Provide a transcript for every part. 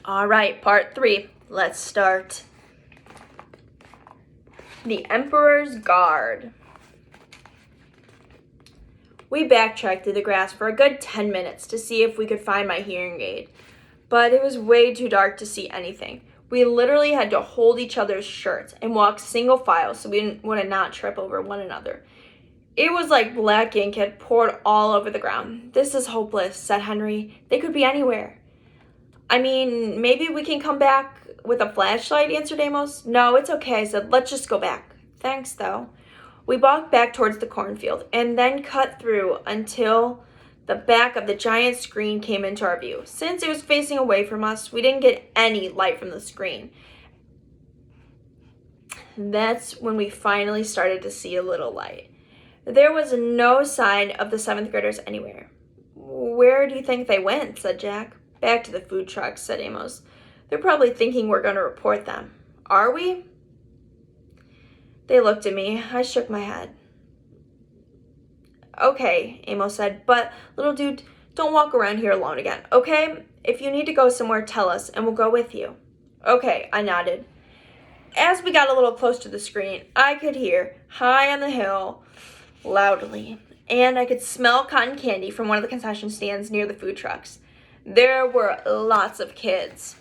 All right, part 3. Let's start. The Emperor's Guard. We backtracked through the grass for a good 10 minutes to see if we could find my hearing aid, but it was way too dark to see anything. We literally had to hold each other's shirts and walk single file so we would not trip over one another. It was like black ink had poured all over the ground. "This is hopeless," said Henry. "They could be anywhere." "I mean, maybe we can come back with a flashlight," answered Amos. "No, it's okay," I said. "Let's just go back." "Thanks, though." We walked back towards the cornfield and then cut through until the back of the giant screen came into our view. Since it was facing away from us, we didn't get any light from the screen. That's when we finally started to see a little light. There was no sign of the 7th graders anywhere. "Where do you think they went?" said Jack. "Back to the food trucks," said Amos. "They're probably thinking we're going to report them." "Are we?" They looked at me. I shook my head. "Okay," Amos said, "but little dude, don't walk around here alone again, okay? If you need to go somewhere, tell us, and we'll go with you." "Okay," I nodded. As we got a little close to the screen, I could hear, high on the hill, loudly, and I could smell cotton candy from one of the concession stands near the food trucks. There were lots of kids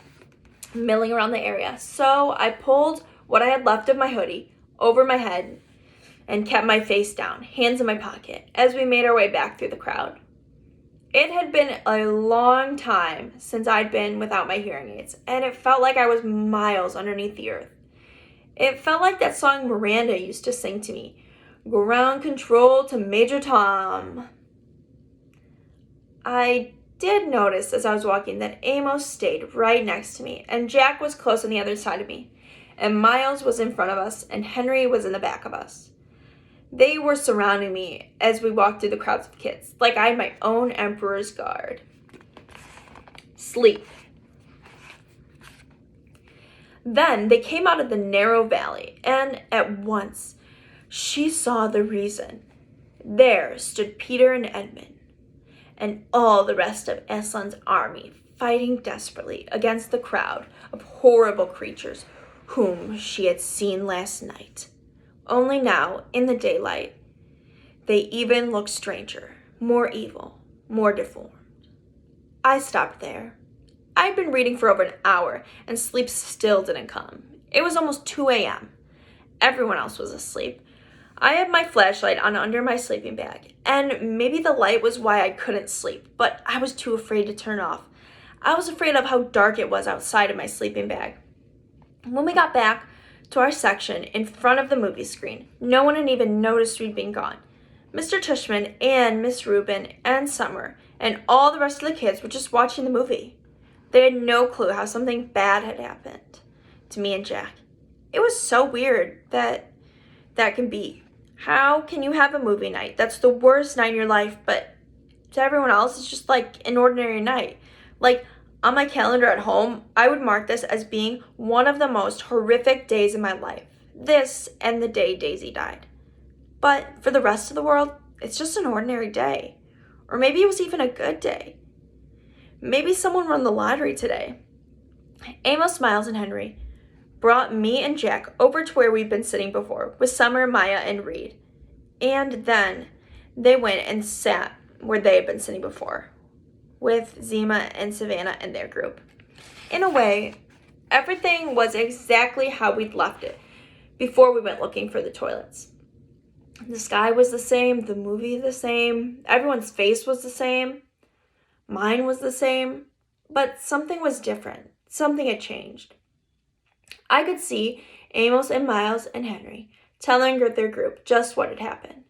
milling around the area, so I pulled what I had left of my hoodie over my head and kept my face down, hands in my pocket, as we made our way back through the crowd. It had been a long time since I'd been without my hearing aids, and it felt like I was miles underneath the earth. It felt like that song Miranda used to sing to me, "Ground control to Major Tom." I did notice as I was walking that Amos stayed right next to me, and Jack was close on the other side of me, and Miles was in front of us, and Henry was in the back of us. They were surrounding me as we walked through the crowds of kids, like I had my own Emperor's Guard. Sleep. Then they came out of the narrow valley, and at once she saw the reason. There stood Peter and Edmund, and all the rest of Aslan's army, fighting desperately against the crowd of horrible creatures whom she had seen last night. Only now, in the daylight, they even looked stranger, more evil, more deformed. I stopped there. I'd been reading for over an hour, and sleep still didn't come. It was almost 2 a.m. Everyone else was asleep. I had my flashlight on under my sleeping bag, and maybe the light was why I couldn't sleep, but I was too afraid to turn off. I was afraid of how dark it was outside of my sleeping bag. When we got back to our section in front of the movie screen, no one had even noticed we'd been gone. Mr. Tushman and Miss Rubin and Summer and all the rest of the kids were just watching the movie. They had no clue how something bad had happened to me and Jack. It was so weird that can be. How can you have a movie night that's the worst night in your life, but to everyone else it's just like an ordinary night? Like, on my calendar at home, I would mark this as being one of the most horrific days in my life. This and the day Daisy died. But for the rest of the world, it's just an ordinary day. Or maybe it was even a good day. Maybe someone won the lottery today. Amos, Miles, and Henry brought me and Jack over to where we'd been sitting before, with Summer, Maya, and Reed. And then they went and sat where they had been sitting before, with Zima and Savannah and their group. In a way, everything was exactly how we'd left it before we went looking for the toilets. The sky was the same, the movie the same, everyone's face was the same, mine was the same, but something was different. Something had changed. I could see Amos and Miles and Henry telling their group just what had happened.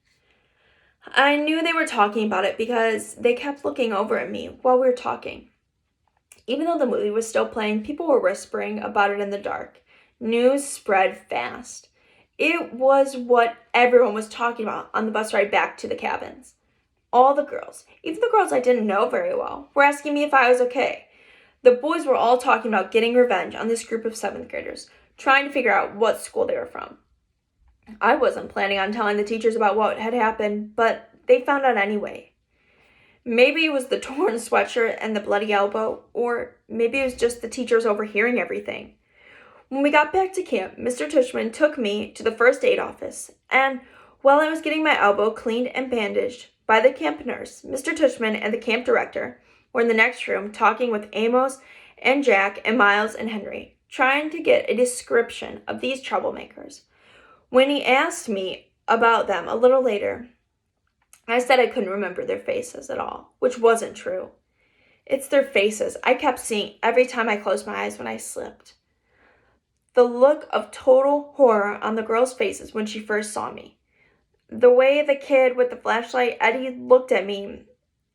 I knew they were talking about it because they kept looking over at me while we were talking. Even though the movie was still playing, people were whispering about it in the dark. News spread fast. It was what everyone was talking about on the bus ride back to the cabins. All the girls, even the girls I didn't know very well, were asking me if I was okay. The boys were all talking about getting revenge on this group of 7th graders, trying to figure out what school they were from. I wasn't planning on telling the teachers about what had happened, but they found out anyway. Maybe it was the torn sweatshirt and the bloody elbow, or maybe it was just the teachers overhearing everything. When we got back to camp, Mr. Tushman took me to the first aid office, and while I was getting my elbow cleaned and bandaged by the camp nurse, Mr. Tushman and the camp director were in the next room talking with Amos and Jack and Miles and Henry, trying to get a description of these troublemakers. When he asked me about them a little later, I said I couldn't remember their faces at all, which wasn't true. It's their faces I kept seeing every time I closed my eyes when I slept. The look of total horror on the girls' faces when she first saw me. The way the kid with the flashlight, Eddie, looked at me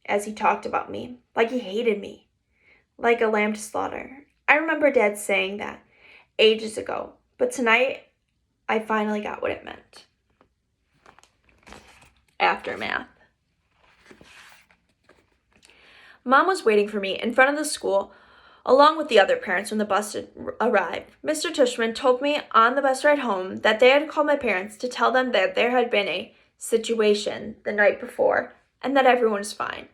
as he talked about me, like he hated me, like a lamb to slaughter. I remember Dad saying that ages ago, but tonight I finally got what it meant. Aftermath. Mom was waiting for me in front of the school along with the other parents when the bus arrived. Mr. Tushman told me on the bus ride home that they had called my parents to tell them that there had been a situation the night before and that everyone was fine.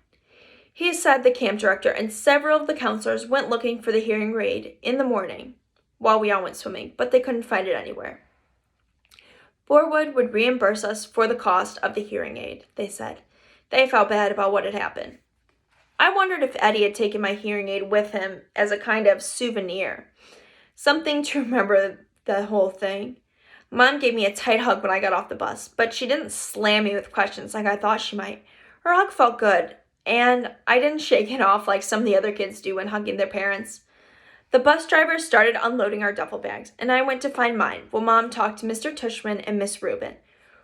He said the camp director and several of the counselors went looking for the hearing aid in the morning while we all went swimming, but they couldn't find it anywhere. Forwood would reimburse us for the cost of the hearing aid, they said. They felt bad about what had happened. I wondered if Eddie had taken my hearing aid with him as a kind of souvenir, something to remember the whole thing. Mom gave me a tight hug when I got off the bus, but she didn't slam me with questions like I thought she might. Her hug felt good, and I didn't shake it off like some of the other kids do when hugging their parents. The bus driver started unloading our duffel bags, and I went to find mine while Mom talked to Mr. Tushman and Miss Rubin,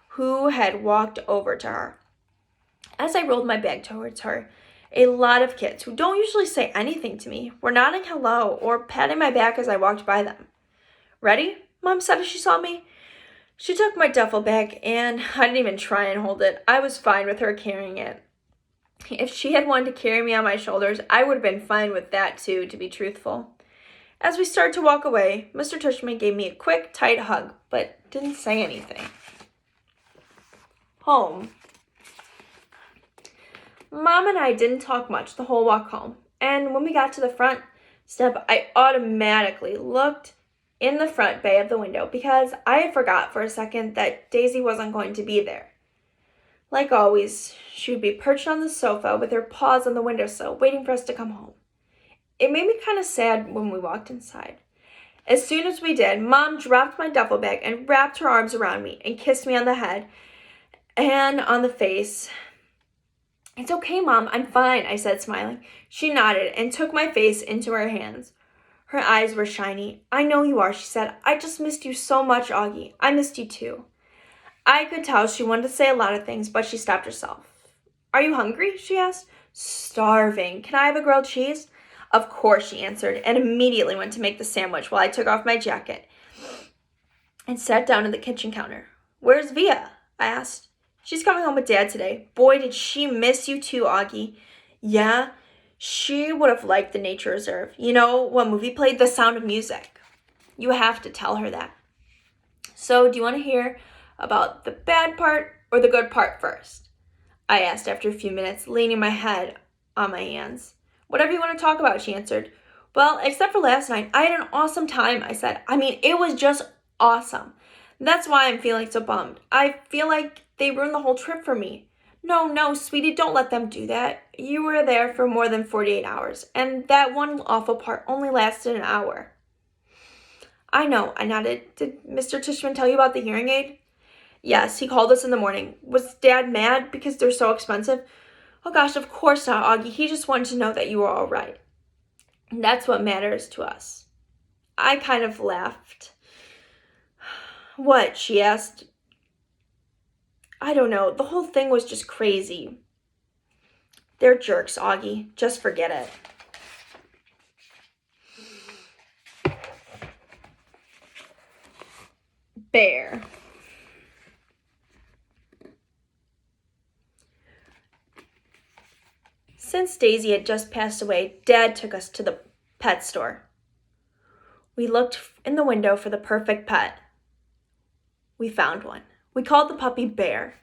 who had walked over to her. As I rolled my bag towards her, a lot of kids who don't usually say anything to me were nodding hello or patting my back as I walked by them. "Ready?" Mom said as she saw me. She took my duffel bag, and I didn't even try and hold it. I was fine with her carrying it. If she had wanted to carry me on my shoulders, I would have been fine with that too, to be truthful. As we started to walk away, Mr. Tushman gave me a quick, tight hug, but didn't say anything. Home. Mom and I didn't talk much the whole walk home, and when we got to the front step, I automatically looked in the front bay of the window because I had forgot for a second that Daisy wasn't going to be there. Like always, she would be perched on the sofa with her paws on the windowsill, waiting for us to come home. It made me kind of sad when we walked inside. As soon as we did, Mom dropped my duffel bag and wrapped her arms around me and kissed me on the head and on the face. "It's okay, Mom, I'm fine," I said, smiling. She nodded and took my face into her hands. Her eyes were shiny. "I know you are," she said. "I just missed you so much, Augie. I missed you too." I could tell she wanted to say a lot of things, but she stopped herself. "Are you hungry?" she asked. "Starving. Can I have a grilled cheese?" "Of course," she answered, and immediately went to make the sandwich while I took off my jacket and sat down at the kitchen counter. "Where's Via?" I asked. "She's coming home with Dad today." "Boy, did she miss you too, Augie." "Yeah, she would have liked the nature reserve. You know what movie played? The Sound of Music." "You have to tell her that." "So, do you want to hear about the bad part or the good part first?" I asked after a few minutes, leaning my head on my hands. "Whatever you want to talk about," she answered. "Well, except for last night, I had an awesome time," I said. "I mean, it was just awesome. That's why I'm feeling so bummed. I feel like they ruined the whole trip for me." No, sweetie, don't let them do that. You were there for more than 48 hours, and that one awful part only lasted an hour." "I know," I nodded. "Did Mr. Tushman tell you about the hearing aid?" "Yes, he called us in the morning." "Was Dad mad because they're so expensive?" "Oh gosh, of course not, Augie. He just wanted to know that you were all right. That's what matters to us." I kind of laughed. "What?" she asked. "I don't know. The whole thing was just crazy." "They're jerks, Augie. Just forget it." Bear. Since Daisy had just passed away, Dad took us to the pet store. We looked in the window for the perfect pet. We found one. We called the puppy Bear.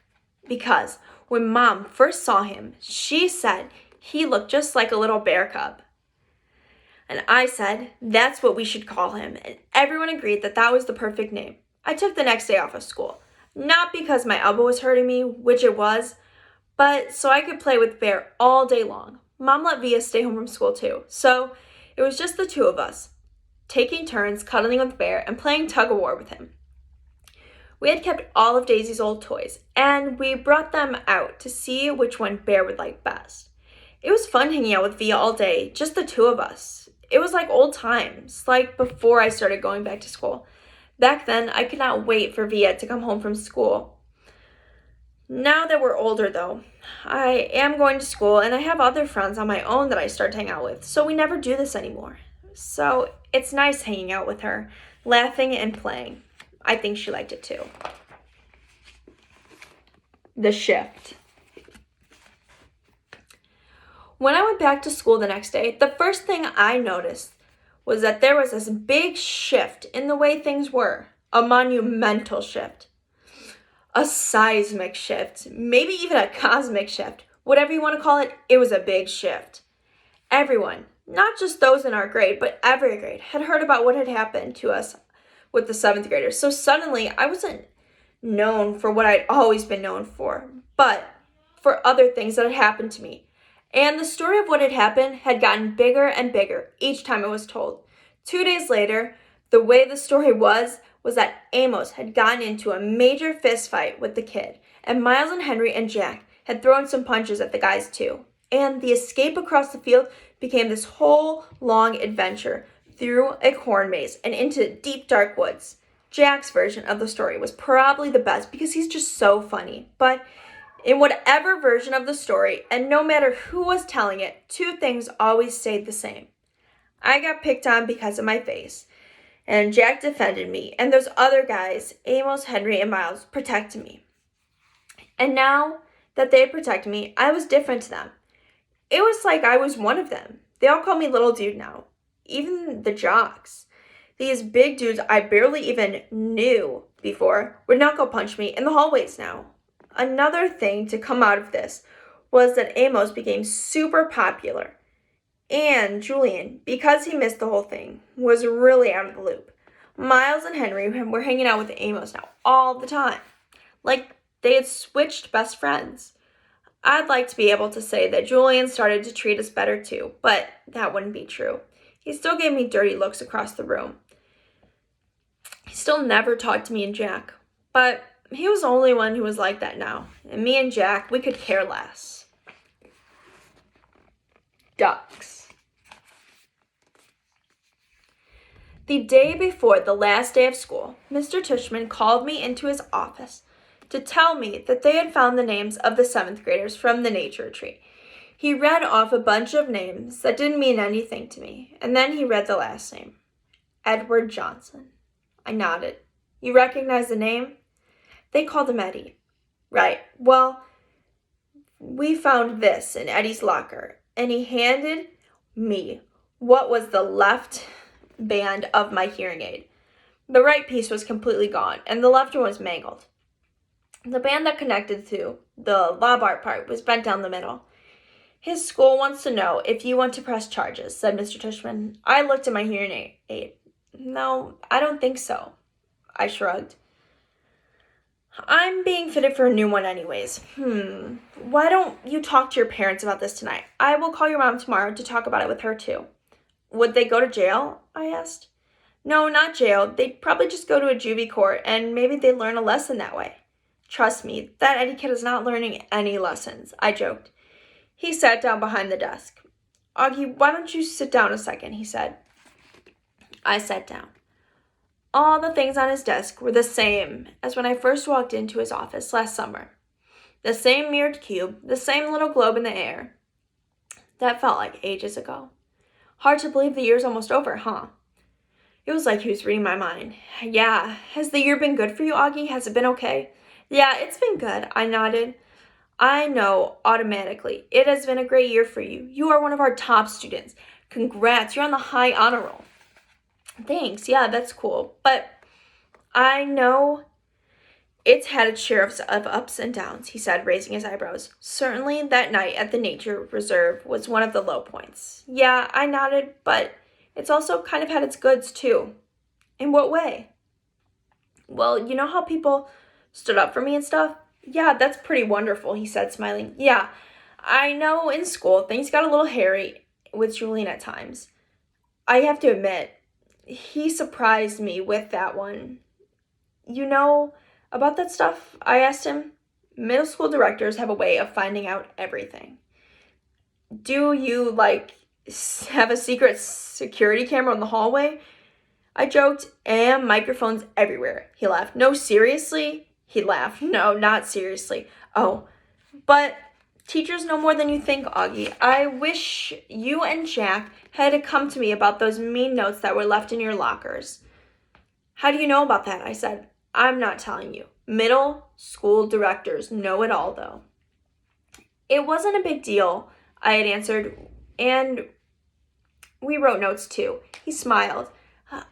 because when Mom first saw him, she said he looked just like a little bear cub. And I said, that's what we should call him, and everyone agreed that that was the perfect name. I took the next day off of school, not because my elbow was hurting me, which it was, but so I could play with Bear all day long. Mom let Via stay home from school too, so it was just the two of us, taking turns cuddling with Bear and playing tug-of-war with him. We had kept all of Daisy's old toys, and we brought them out to see which one Bear would like best. It was fun hanging out with Via all day, just the two of us. It was like old times, like before I started going back to school. Back then, I could not wait for Via to come home from school. Now that we're older, though, I am going to school, and I have other friends on my own that I start to hang out with, so we never do this anymore. So it's nice hanging out with her, laughing and playing. I think she liked it too. The shift. When I went back to school the next day, the first thing I noticed was that there was this big shift in the way things were. A monumental shift. A seismic shift. Maybe even a cosmic shift. Whatever you want to call it, it was a big shift. Everyone, not just those in our grade, but every grade, had heard about what had happened to us with the 7th graders. So suddenly, I wasn't known for what I'd always been known for, but for other things that had happened to me. And the story of what had happened had gotten bigger and bigger each time it was told. 2 days later, the way the story was that Amos had gotten into a major fist fight with the kid, and Miles and Henry and Jack had thrown some punches at the guys too. And the escape across the field became this whole long adventure through a corn maze and into deep dark woods. Jack's version of the story was probably the best because he's just so funny. But in whatever version of the story, and no matter who was telling it, two things always stayed the same. I got picked on because of my face, and Jack defended me, and those other guys, Amos, Henry, and Miles, protected me. And now that they had protected me, I was different to them. It was like I was one of them. They all call me Little Dude now, even the jocks. These big dudes I barely even knew before would knuckle punch me in the hallways now. Another thing to come out of this was that Amos became super popular. And Julian, because he missed the whole thing, was really out of the loop. Miles and Henry were hanging out with Amos now all the time. Like they had switched best friends. I'd like to be able to say that Julian started to treat us better too, but that wouldn't be true. He still gave me dirty looks across the room. He still never talked to me and Jack, but he was the only one who was like that now. And me and Jack, we could care less. Ducks. The day before the last day of school, Mr. Tushman called me into his office to tell me that they had found the names of the 7th graders from the nature tree. He read off a bunch of names that didn't mean anything to me, and then he read the last name. Edward Johnson. I nodded. You recognize the name? They called him Eddie. Right. Well, we found this in Eddie's locker, and he handed me what was the left band of my hearing aid. The right piece was completely gone, and the left one was mangled. The band that connected to the lob art part was bent down the middle. His school wants to know if you want to press charges, said Mr. Tushman. I looked at my hearing aid. No, I don't think so. I shrugged. I'm being fitted for a new one anyways. Why don't you talk to your parents about this tonight? I will call your mom tomorrow to talk about it with her too. Would they go to jail? I asked. No, not jail. They'd probably just go to a juvie court and maybe they'd learn a lesson that way. Trust me, that Eddie kid is not learning any lessons, I joked. He sat down behind the desk. Augie, why don't you sit down a second, he said. I sat down. All the things on his desk were the same as when I first walked into his office last summer. The same mirrored cube, the same little globe in the air. That felt like ages ago. Hard to believe the year's almost over, huh? It was like he was reading my mind. Yeah, has the year been good for you, Augie? Has it been okay? Yeah, it's been good, I nodded. I know automatically. It has been a great year for you. You are one of our top students. Congrats, you're on the high honor roll. Thanks, yeah, that's cool. But I know It's had its share of ups and downs, he said, raising his eyebrows. Certainly that night at the nature reserve was one of the low points. Yeah, I nodded, but it's also kind of had its goods, too. In what way? Well, you know how people stood up for me and stuff? Yeah, that's pretty wonderful, he said, smiling. Yeah, I know in school things got a little hairy with Julian at times. I have to admit, he surprised me with that one. You know about that stuff? I asked him. Middle school directors have a way of finding out everything. Do you, have a secret security camera in the hallway? I joked, and microphones everywhere. He laughed. No, seriously? He laughed. No, not seriously. Oh, but teachers know more than you think, Augie. I wish you and Jack had come to me about those mean notes that were left in your lockers. How do you know about that? I said. I'm not telling you. Middle school directors know it all, though. It wasn't a big deal, I had answered, and we wrote notes too. He smiled.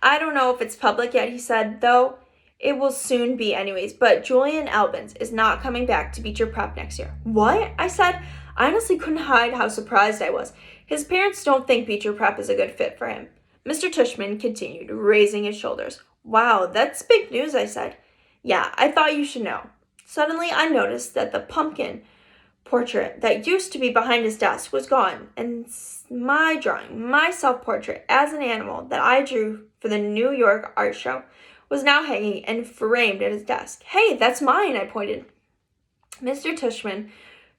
I don't know if it's public yet, he said, though it will soon be anyways, but Julian Albans is not coming back to Beecher Prep next year. What? I said. I honestly couldn't hide how surprised I was. His parents don't think Beecher Prep is a good fit for him. Mr. Tushman continued, raising his shoulders. Wow, that's big news, I said. Yeah, I thought you should know. Suddenly, I noticed that the pumpkin portrait that used to be behind his desk was gone, and my drawing, my self-portrait as an animal that I drew for the New York Art Show, was now hanging and framed at his desk. Hey, that's mine, I pointed. Mr. Tushman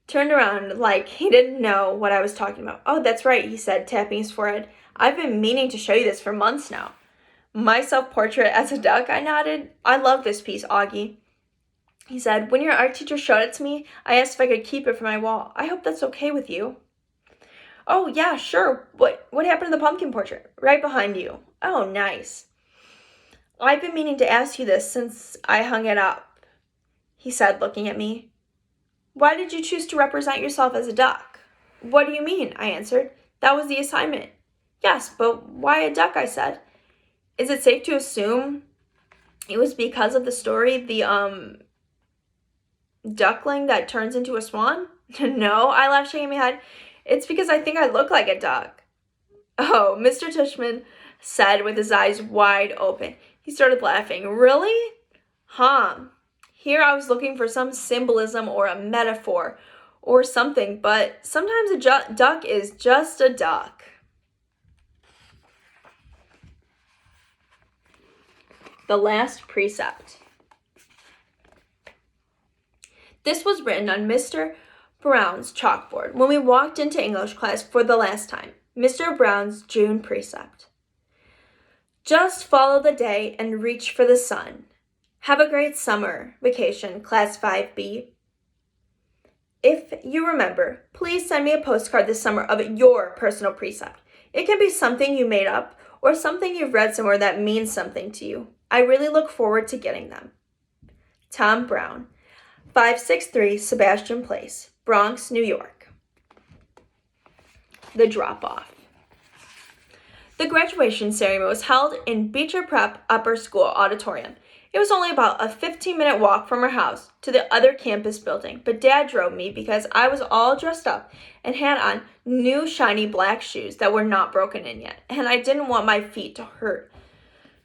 turned around like he didn't know what I was talking about. Oh, that's right, he said, tapping his forehead. I've been meaning to show you this for months now. My self-portrait as a duck, I nodded. I love this piece, Augie. He said, when your art teacher showed it to me, I asked if I could keep it for my wall. I hope that's okay with you. Oh, yeah, sure. What happened to the pumpkin portrait? Right behind you. Oh, nice. I've been meaning to ask you this since I hung it up, he said, looking at me. Why did you choose to represent yourself as a duck? What do you mean? I answered. That was the assignment. Yes, but why a duck? I said. Is it safe to assume it was because of the story, the duckling that turns into a swan? No, I laughed, shaking my head. It's because I think I look like a duck. Oh, Mr. Tushman said with his eyes wide open. He started laughing. Really? Huh. Here I was looking for some symbolism or a metaphor or something, but sometimes a duck is just a duck. The last precept. This was written on Mr. Brown's chalkboard when we walked into English class for the last time. Mr. Brown's June precept. Just follow the day and reach for the sun. Have a great summer vacation, Class 5B. If you remember, please send me a postcard this summer of your personal precept. It can be something you made up or something you've read somewhere that means something to you. I really look forward to getting them. Tom Brown, 563 Sebastian Place, Bronx, New York. The drop-off. The graduation ceremony was held in Beecher Prep Upper School Auditorium. It was only about a 15-minute walk from our house to the other campus building, but Dad drove me because I was all dressed up and had on new shiny black shoes that were not broken in yet, and I didn't want my feet to hurt.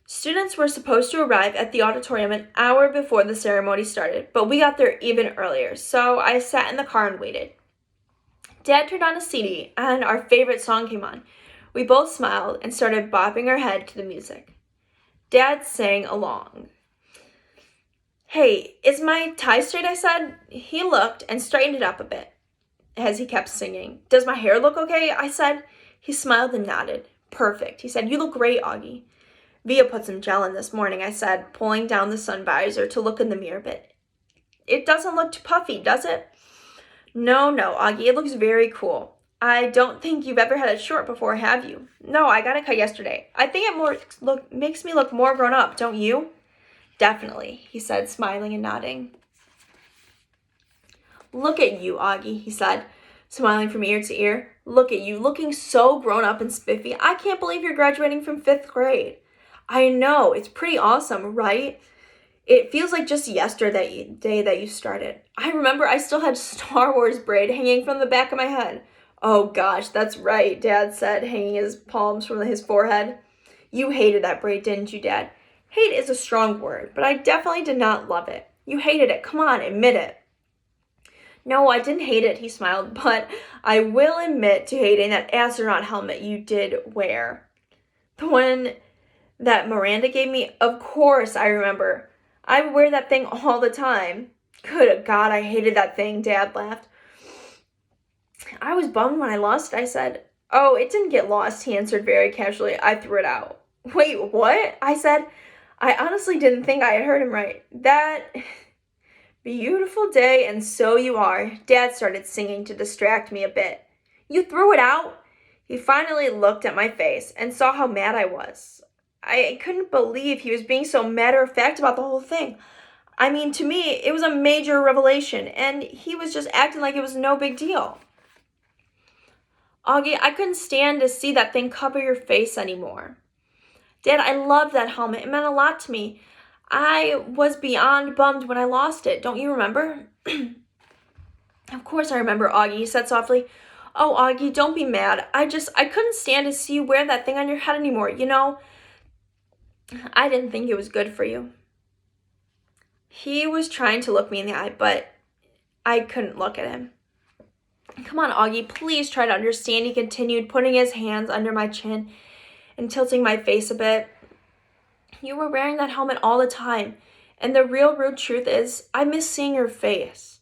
Students were supposed to arrive at the auditorium an hour before the ceremony started, but we got there even earlier, so I sat in the car and waited. Dad turned on a CD, and our favorite song came on. We both smiled and started bopping our head to the music. Dad sang along. Hey, is my tie straight? I said. He looked and straightened it up a bit as he kept singing. Does my hair look okay? I said. He smiled and nodded. Perfect. He said, you look great, Augie. Via put some gel in this morning, I said, pulling down the sun visor to look in the mirror a bit. It doesn't look too puffy, does it? No, Augie, it looks very cool. I don't think you've ever had it short before, have you? No, I got it cut yesterday. I think it makes me look more grown up, don't you? Definitely, he said, smiling and nodding. Look at you, Augie, he said, smiling from ear to ear. Look at you, looking so grown up and spiffy. I can't believe you're graduating from 5th grade. I know, it's pretty awesome, right? It feels like just yesterday that you started. I remember I still had Star Wars braid hanging from the back of my head. Oh gosh, that's right, Dad said, hanging his palms from his forehead. You hated that braid, didn't you, Dad? Hate is a strong word, but I definitely did not love it. You hated it. Come on, admit it. No, I didn't hate it, he smiled, but I will admit to hating that astronaut helmet you did wear. The one that Miranda gave me? Of course, I remember. I would wear that thing all the time. Good God, I hated that thing, Dad laughed. I was bummed when I lost it, I said. Oh, it didn't get lost, he answered very casually. I threw it out. Wait, what? I said. I honestly didn't think I had heard him right. That beautiful day, and so you are. Dad started singing to distract me a bit. You threw it out? He finally looked at my face and saw how mad I was. I couldn't believe he was being so matter-of-fact about the whole thing. I mean, to me, it was a major revelation, and he was just acting like it was no big deal. Augie, I couldn't stand to see that thing cover your face anymore. Dad, I loved that helmet. It meant a lot to me. I was beyond bummed when I lost it. Don't you remember? Of course I remember, Augie, he said softly. Oh, Augie, don't be mad. I couldn't stand to see you wear that thing on your head anymore. You know, I didn't think it was good for you. He was trying to look me in the eye, but I couldn't look at him. Come on, Augie, please try to understand, he continued, putting his hands under my chin and tilting my face a bit. You were wearing that helmet all the time, and the real rude truth is, I miss seeing your face.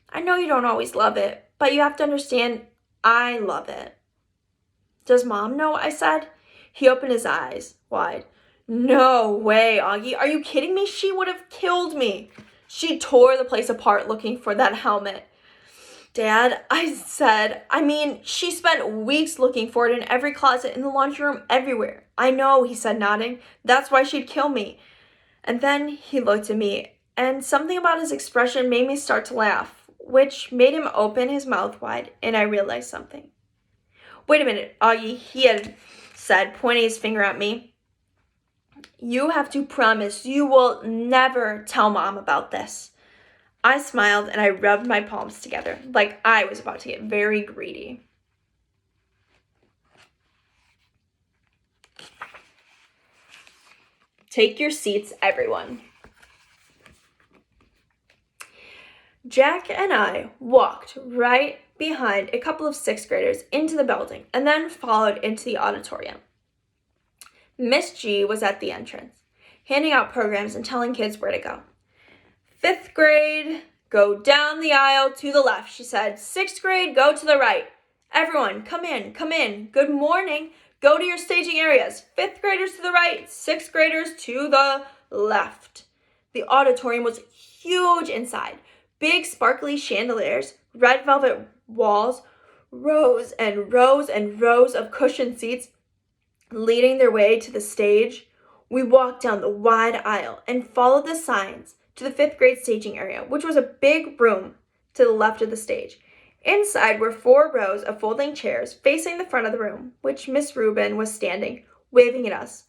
I know you don't always love it, but you have to understand, I love it. Does Mom know? I said. He opened his eyes wide. No way, Augie. Are you kidding me? She would have killed me. She tore the place apart looking for that helmet. Dad, I said, she spent weeks looking for it in every closet, in the laundry room, everywhere. I know, he said, nodding. That's why she'd kill me. And then he looked at me, and something about his expression made me start to laugh, which made him open his mouth wide, and I realized something. Wait a minute, Augie, he had said, pointing his finger at me. You have to promise you will never tell Mom about this. I smiled and I rubbed my palms together like I was about to get very greedy. Take your seats, everyone. Jack and I walked right behind a couple of sixth graders into the building and then followed into the auditorium. Miss G was at the entrance, handing out programs and telling kids where to go. 5th grade, go down the aisle to the left, she said. 6th grade, go to the right. Everyone, come in, come in. Good morning. Go to your staging areas. 5th graders to the right, 6th graders to the left. The auditorium was huge inside. Big sparkly chandeliers, red velvet walls, rows and rows and rows of cushioned seats leading their way to the stage. We walked down the wide aisle and followed the signs to the 5th grade staging area, which was a big room to the left of the stage. Inside were 4 rows of folding chairs facing the front of the room, which Miss Rubin was standing, waving at us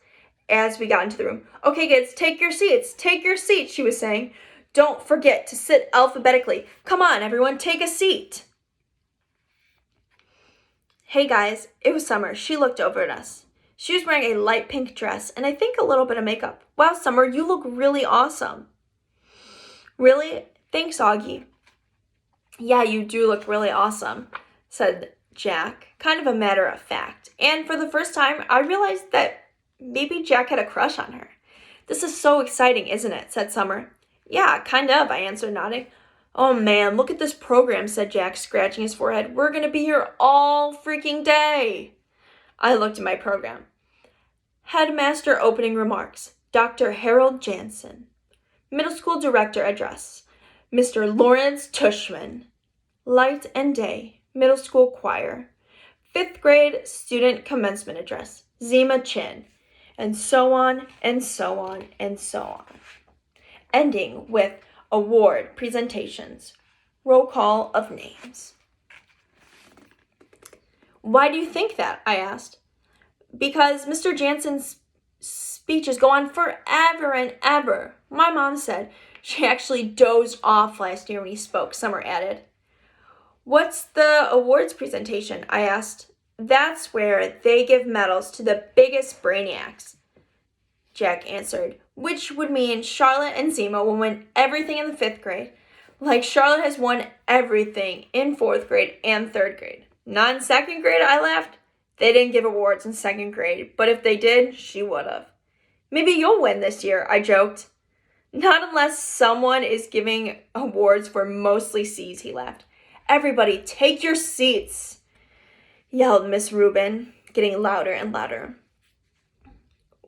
as we got into the room. Okay, kids, take your seats, she was saying. Don't forget to sit alphabetically. Come on, everyone, take a seat. Hey, guys, it was Summer. She looked over at us. She was wearing a light pink dress and I think a little bit of makeup. Wow, Summer, you look really awesome. Really? Thanks, Augie. Yeah, you do look really awesome, said Jack, kind of a matter of fact. And for the first time, I realized that maybe Jack had a crush on her. This is so exciting, isn't it? Said Summer. Yeah, kind of, I answered, nodding. Oh man, look at this program, said Jack, scratching his forehead. We're gonna be here all freaking day. I looked at my program. Headmaster opening remarks, Dr. Harold Jansen. Middle school director address, Mr. Lawrence Tushman. Light and Day, middle school choir. 5th grade student commencement address, Zima Chin. And so on and so on and so on. Ending with award presentations. Roll call of names. Why do you think that? I asked. Because Mr. Jansen's speeches go on forever and ever. My mom said she actually dozed off last year when he spoke, Summer added. What's the awards presentation? I asked. That's where they give medals to the biggest brainiacs, Jack answered, which would mean Charlotte and Zima will win everything in the 5th grade, like Charlotte has won everything in 4th grade and 3rd grade. Not in 2nd grade, I laughed. They didn't give awards in 2nd grade, but if they did, she would have. Maybe you'll win this year, I joked. Not unless someone is giving awards for mostly C's, he laughed. Everybody, take your seats, yelled Miss Rubin, getting louder and louder.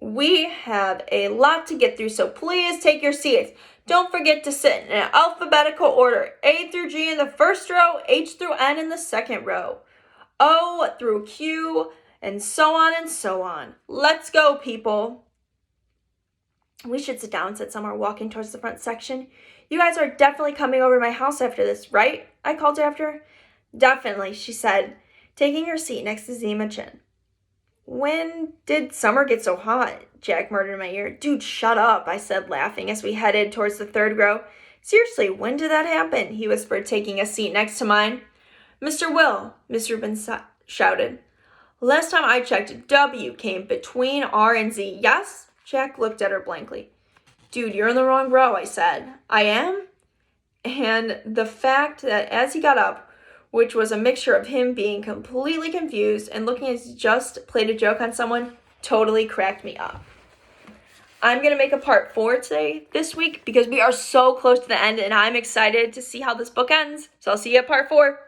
We have a lot to get through, so please take your seats. Don't forget to sit in alphabetical order, A through G in the first row, H through N in the second row, O through Q, and so on and so on. Let's go, people. We should sit down, said Summer, walking towards the front section. You guys are definitely coming over to my house after this, right? I called after her. Definitely, she said, taking her seat next to Zima Chin. When did Summer get so hot? Jack murmured in my ear. Dude, shut up, I said, laughing as we headed towards the 3rd row. Seriously, when did that happen? He whispered, taking a seat next to mine. Mr. Will, Miss Rubin shouted. Last time I checked, W came between R and Z. Yes? Jack looked at her blankly. Dude, you're in the wrong row, I said. I am? And the fact that as he got up, which was a mixture of him being completely confused and looking as he just played a joke on someone, totally cracked me up. I'm going to make a part 4 this week because we are so close to the end and I'm excited to see how this book ends. So I'll see you at part 4.